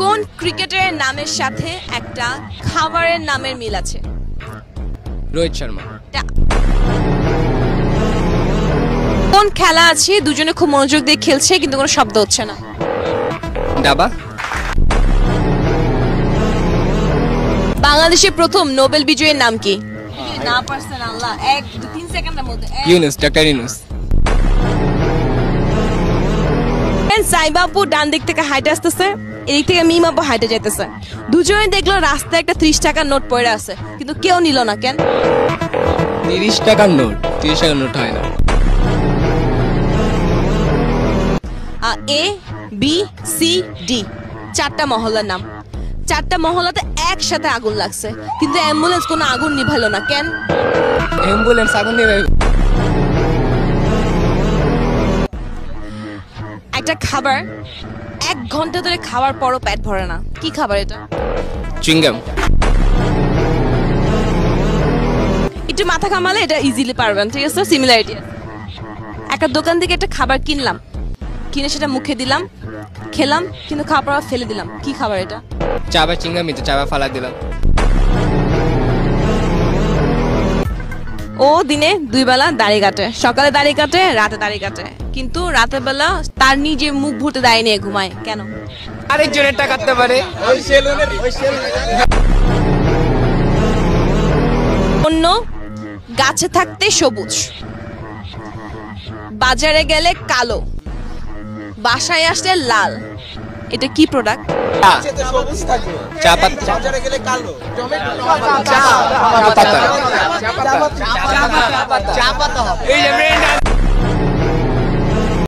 কোন ক্রিকেটারের নামের সাথে একটা খাবারের নামের মিল আছে? রোহিত শর্মা। কোন খেলা আছে দুজনে খুব মনোযোগ দিয়ে খেলছে কিন্তু কোনো শব্দ হচ্ছে না? দাবা। বাংলাদেশের প্রথম নোবেল বিজয়ীর নাম কি? না পারছেন আল্লাহ, 1-2-3 সেকেন্ডের মধ্যে। ইউনুস, ডক্টর ইউনুস। সাইবা আপু ডান দিক থেকে হাইটে আসতেছে, এদিক থেকে মিম আপু হাইটে যাইতেছে। দুজনে দেখলো রাস্তায় একটা 30 টাকার নোট পড়ে আছে, কিন্তু কেউ নিল না কেন? 30 টাকার নোট, 30 টাকার নোট হয় না। এ বি সি ডি চারটা মহল্লার নাম। চারটা মহল্লাতে একসাথে আগুন লাগছে, কিন্তু অ্যাম্বুলেন্স কোনো আগুন নিভালো না কেন? অ্যাম্বুলেন্স আগুন নিয়ে একটা খাবার 1 ঘন্টা ধরে খাওয়ার পরও পেট ভরে না, কি খাবার এটা? চুইংগাম। একটু মাথা কামালে এটা ইজিলি পারবেন, ঠিক আছে? সিমিলারিটি। একটা দোকান থেকে একটা খাবার কিনলাম, কিনে সেটা মুখে দিলাম, খেলাম, কিন্তু খাবার পর ফেলে দিলাম, কি খাবার এটা? চাবা চিংগাম, তো চাবা ফালা দিলাম। ও দিনে 2 বেলা দাড়ি কাটে, সকালে দাড়ি কাটে, রাতে দাড়ি কাটে, কিন্তু রাতের বেলা তার নিজে মুখ ভুটে দাড়ি নিয়ে ঘুমায় কেন? আরেকজনের টাকা কাটতে পারে। অন্য গাছে থাকতে সবুজ, বাজারে গেলে কালো, বাসায় আসলে লাল, এটা কি প্রোডাক্ট? চা পাতা। চা পাতা।